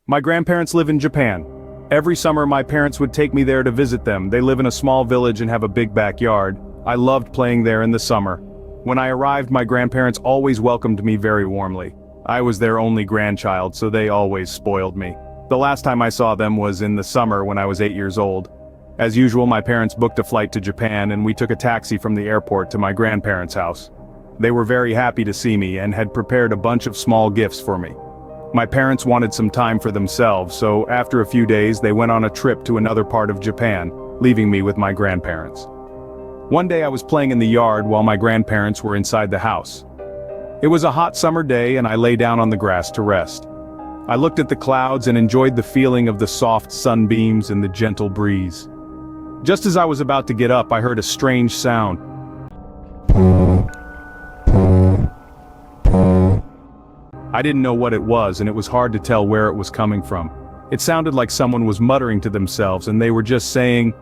My grandparents live in Japan. Every summer my parents would take me there to visit them. They live in a small village and have a big backyard. I loved playing there in the summer. When I arrived, my grandparents always welcomed me very warmly. I was their only grandchild, so they always spoiled me. The last time I saw them was in the summer when I was 8 years old. As usual, my parents booked a flight to Japan and we took a taxi from the airport to my grandparents' house. They were very happy to see me and had prepared a bunch of small gifts for me. My parents wanted some time for themselves, so after a few days they went on a trip to another part of Japan, leaving me with my grandparents. One day I was playing in the yard while my grandparents were inside the house. It was a hot summer day and I lay down on the grass to rest. I looked at the clouds and enjoyed the feeling of the soft sunbeams and the gentle breeze. Just as I was about to get up, I heard a strange sound. I didn't know what it was and it was hard to tell where it was coming from. It sounded like someone was muttering to themselves and they were just saying,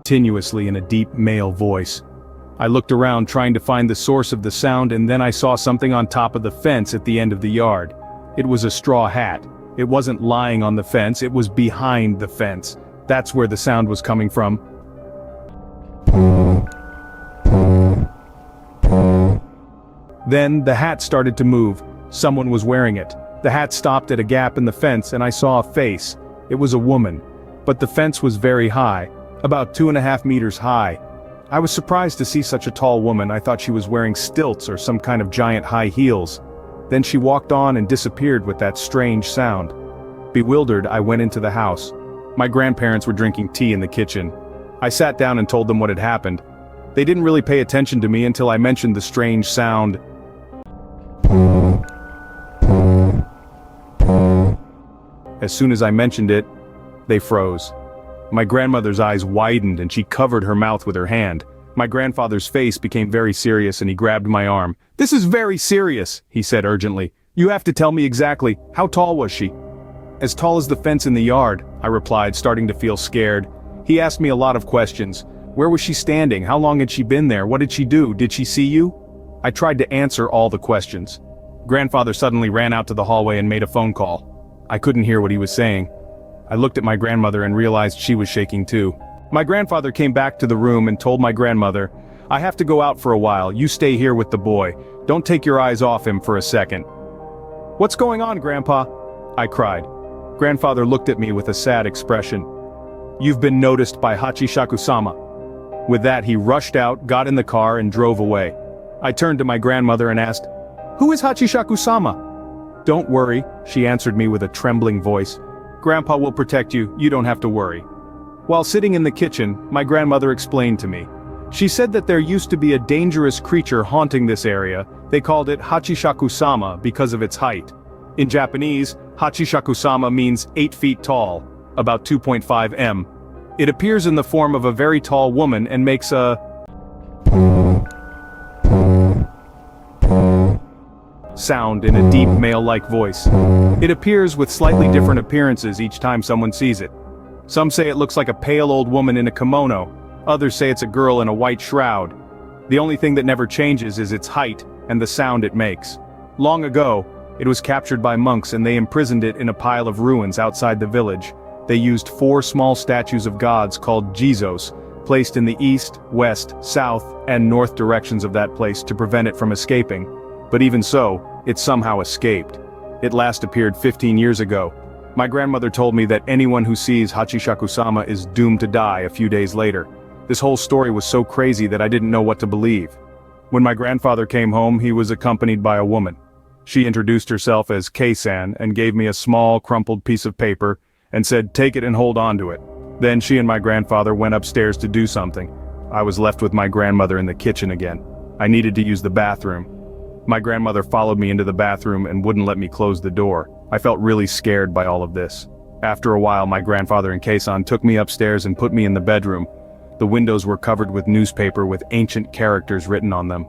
continuously in a deep male voice. I looked around trying to find the source of the sound and then I saw something on top of the fence at the end of the yard. It was a straw hat. It wasn't lying on the fence, it was behind the fence. That's where the sound was coming from. Then the hat started to move. Someone was wearing it. The hat stopped at a gap in the fence and I saw a face. It was a woman. But the fence was very high, about 2.5 meters high. I was surprised to see such a tall woman. I thought she was wearing stilts or some kind of giant high heels. Then she walked on and disappeared with that strange sound. Bewildered, I went into the house. My grandparents were drinking tea in the kitchen. I sat down and told them what had happened. They didn't really pay attention to me until I mentioned the strange sound. As soon as I mentioned it, they froze. My grandmother's eyes widened and she covered her mouth with her hand. My grandfather's face became very serious and he grabbed my arm. "This is very serious," he said urgently. "You have to tell me exactly, how tall was she?" "As tall as the fence in the yard," I replied, starting to feel scared. He asked me a lot of questions. Where was she standing? How long had she been there? What did she do? Did she see you? I tried to answer all the questions. Grandfather suddenly ran out to the hallway and made a phone call. I couldn't hear what he was saying. I looked at my grandmother and realized she was shaking too. My grandfather came back to the room and told my grandmother, "I have to go out for a while, you stay here with the boy. Don't take your eyes off him for a second." "What's going on, Grandpa?" I cried. Grandfather looked at me with a sad expression. "You've been noticed by Hachishakusama." With that he rushed out, got in the car and drove away. I turned to my grandmother and asked, "Who is Hachishakusama?" "Don't worry," she answered me with a trembling voice. "Grandpa will protect you, you don't have to worry." While sitting in the kitchen, my grandmother explained to me. She said that there used to be a dangerous creature haunting this area. They called it Hachishakusama because of its height. In Japanese, Hachishakusama means 8 feet tall, about 2.5 m. It appears in the form of a very tall woman and makes a sound in a deep male-like voice. It appears with slightly different appearances each time someone sees it. Some say it looks like a pale old woman in a kimono, others say it's a girl in a white shroud. The only thing that never changes is its height and the sound it makes. Long ago, it was captured by monks and they imprisoned it in a pile of ruins outside the village. They used 4 small statues of gods called Jizos, placed in the east, west, south, and north directions of that place to prevent it from escaping. But even so, it somehow escaped. It last appeared 15 years ago. My grandmother told me that anyone who sees Hachishakusama is doomed to die a few days later. This whole story was so crazy that I didn't know what to believe. When my grandfather came home, he was accompanied by a woman. She introduced herself as Kei-san and gave me a small, crumpled piece of paper and said, "Take it and hold on to it." Then she and my grandfather went upstairs to do something. I was left with my grandmother in the kitchen again. I needed to use the bathroom. My grandmother followed me into the bathroom and wouldn't let me close the door. I felt really scared by all of this. After a while, my grandfather and Kei-san took me upstairs and put me in the bedroom. The windows were covered with newspaper with ancient characters written on them.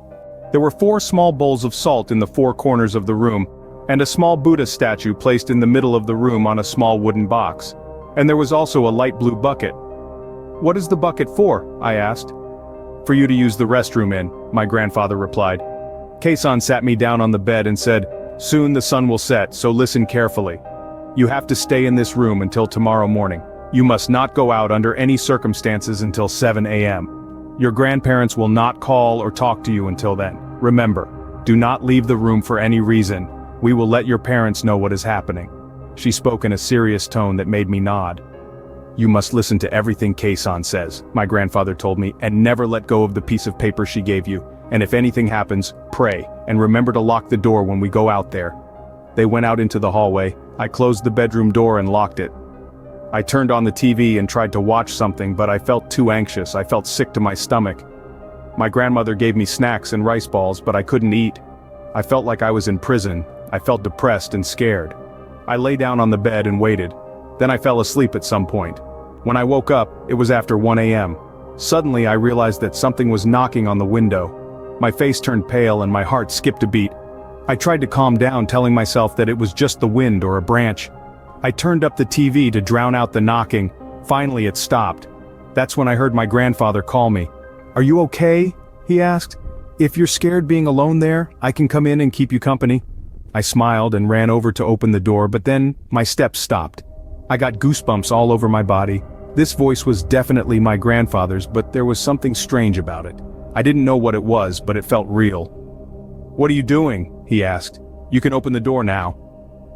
There were 4 small bowls of salt in the 4 corners of the room, and a small Buddha statue placed in the middle of the room on a small wooden box. And there was also a light blue bucket. "What is the bucket for?" I asked. "For you to use the restroom in," my grandfather replied. Kei-san sat me down on the bed and said, "Soon the sun will set, so listen carefully. You have to stay in this room until tomorrow morning. You must not go out under any circumstances until 7 a.m. Your grandparents will not call or talk to you until then. Remember, do not leave the room for any reason. We will let your parents know what is happening." She spoke in a serious tone that made me nod. "You must listen to everything Kei-san says," my grandfather told me, "and never let go of the piece of paper she gave you. And if anything happens, pray, and remember to lock the door when we go out there." They went out into the hallway. I closed the bedroom door and locked it. I turned on the TV and tried to watch something, but I felt too anxious. I felt sick to my stomach. My grandmother gave me snacks and rice balls, but I couldn't eat. I felt like I was in prison. I felt depressed and scared. I lay down on the bed and waited. Then I fell asleep at some point. When I woke up, it was after 1 a.m. Suddenly I realized that something was knocking on the window. My face turned pale and my heart skipped a beat. I tried to calm down, telling myself that it was just the wind or a branch. I turned up the TV to drown out the knocking. Finally it stopped. That's when I heard my grandfather call me. "Are you okay?" he asked. "If you're scared being alone there, I can come in and keep you company." I smiled and ran over to open the door, but then my steps stopped. I got goosebumps all over my body. This voice was definitely my grandfather's, but there was something strange about it. I didn't know what it was, but it felt real. "What are you doing?" he asked. "You can open the door now."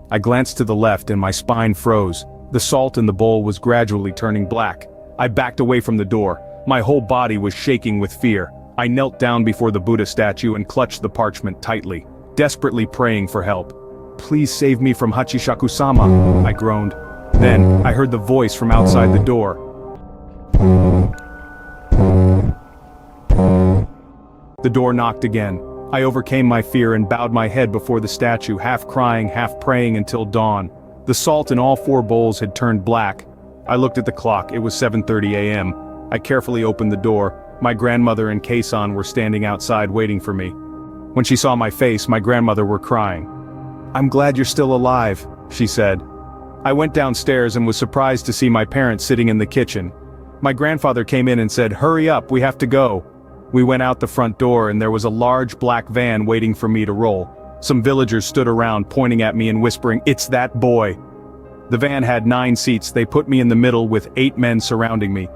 I glanced to the left and my spine froze. The salt in the bowl was gradually turning black. I backed away from the door. My whole body was shaking with fear. I knelt down before the Buddha statue and clutched the parchment tightly, desperately praying for help. "Please save me from Hachishakusama," I groaned. Then, I heard the voice from outside the door. The door knocked again. I overcame my fear and bowed my head before the statue, half crying, half praying until dawn. The salt in all 4 bowls had turned black. I looked at the clock. It was 7:30 a.m. I carefully opened the door. My grandmother and Kei-san were standing outside waiting for me. When she saw my face, my grandmother were crying. "I'm glad you're still alive," she said. I went downstairs and was surprised to see my parents sitting in the kitchen. My grandfather came in and said, "Hurry up, we have to go." We went out the front door and there was a large black van waiting for me to roll. Some villagers stood around pointing at me and whispering, "It's that boy." The van had 9 seats. They put me in the middle with 8 men surrounding me.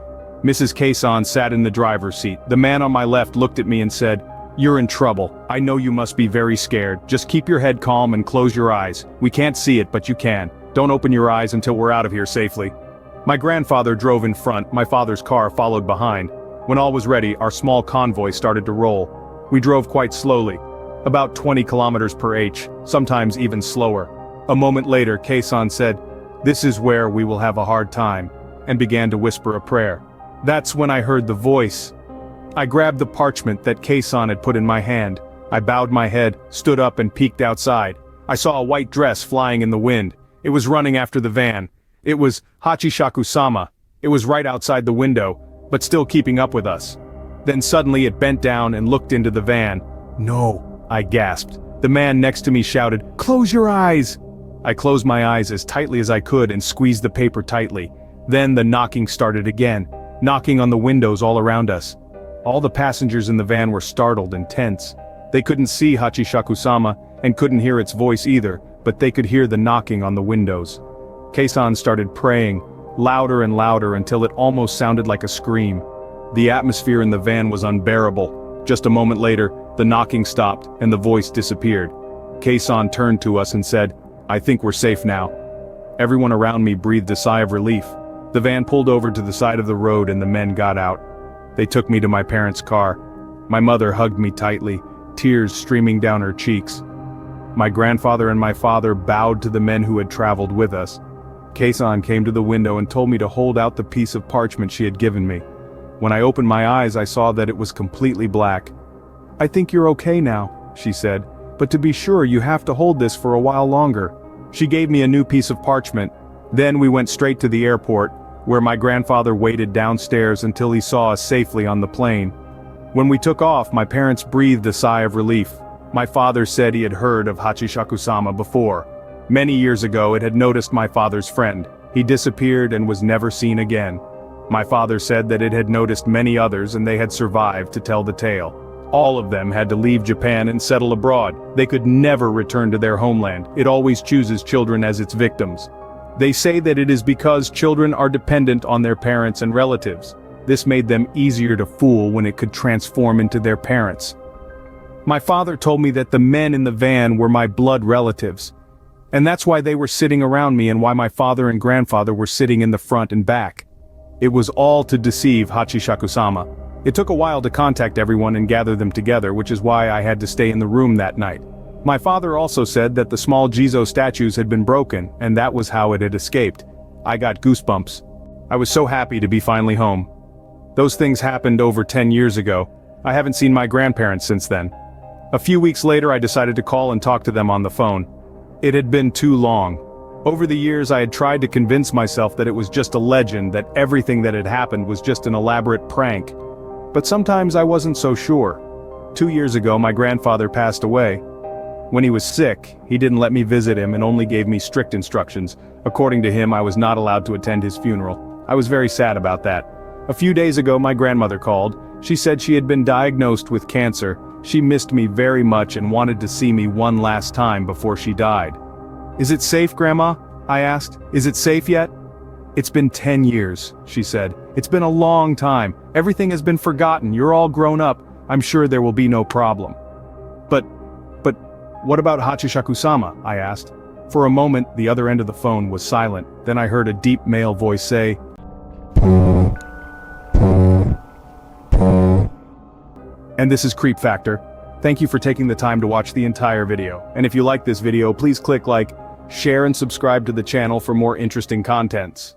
Mrs. Kei-san sat in the driver's seat. The man on my left looked at me and said, "You're in trouble. I know you must be very scared. Just keep your head calm and close your eyes. We can't see it, but you can. Don't open your eyes until we're out of here safely." My grandfather drove in front. My father's car followed behind. When all was ready, our small convoy started to roll. We drove quite slowly, about 20 kilometers per h, sometimes even slower. A moment later, Kei-san said, "This is where we will have a hard time," and began to whisper a prayer. That's when I heard the voice. I grabbed the parchment that Kei-san had put in my hand. I bowed my head, stood up and peeked outside. I saw a white dress flying in the wind. It was running after the van. It was Hachishakusama. It was right outside the window, but still keeping up with us. Then suddenly it bent down and looked into the van. "No," I gasped. The man next to me shouted, "Close your eyes!" I closed my eyes as tightly as I could and squeezed the paper tightly. Then the knocking started again, knocking on the windows all around us. All the passengers in the van were startled and tense. They couldn't see Hachishakusama and couldn't hear its voice either, but they could hear the knocking on the windows. Kei-san started praying, louder and louder until it almost sounded like a scream. The atmosphere in the van was unbearable. Just a moment later, the knocking stopped and the voice disappeared. Kei-san turned to us and said, "I think we're safe now." Everyone around me breathed a sigh of relief. The van pulled over to the side of the road and the men got out. They took me to my parents' car. My mother hugged me tightly, tears streaming down her cheeks. My grandfather and my father bowed to the men who had traveled with us. Kei-san came to the window and told me to hold out the piece of parchment she had given me. When I opened my eyes, I saw that it was completely black. "I think you're okay now," she said, "but to be sure you have to hold this for a while longer." She gave me a new piece of parchment. Then we went straight to the airport, where my grandfather waited downstairs until he saw us safely on the plane. When we took off, my parents breathed a sigh of relief. My father said he had heard of Hachishakusama before. Many years ago it had noticed my father's friend. He disappeared and was never seen again. My father said that it had noticed many others and they had survived to tell the tale. All of them had to leave Japan and settle abroad. They could never return to their homeland. It always chooses children as its victims. They say that it is because children are dependent on their parents and relatives. This made them easier to fool when it could transform into their parents. My father told me that the men in the van were my blood relatives. And that's why they were sitting around me and why my father and grandfather were sitting in the front and back. It was all to deceive Hachishakusama. It took a while to contact everyone and gather them together, which is why I had to stay in the room that night. My father also said that the small Jizo statues had been broken, and that was how it had escaped. I got goosebumps. I was so happy to be finally home. Those things happened over 10 years ago. I haven't seen my grandparents since then. A few weeks later I decided to call and talk to them on the phone. It had been too long. Over the years I had tried to convince myself that it was just a legend, that everything that had happened was just an elaborate prank. But sometimes I wasn't so sure. 2 years ago my grandfather passed away. When he was sick, he didn't let me visit him and only gave me strict instructions. According to him, I was not allowed to attend his funeral. I was very sad about that. A few days ago my grandmother called. She said she had been diagnosed with cancer. She missed me very much and wanted to see me one last time before she died. "Is it safe, Grandma?" I asked. "Is it safe yet?" "It's been 10 years, she said. "It's been a long time. Everything has been forgotten. You're all grown up. I'm sure there will be no problem." But what about Hachishakusama?" I asked. For a moment, the other end of the phone was silent. Then I heard a deep male voice say, "And this is Creep Factor. Thank you for taking the time to watch the entire video. And if you like this video, please click like, share and subscribe to the channel for more interesting contents."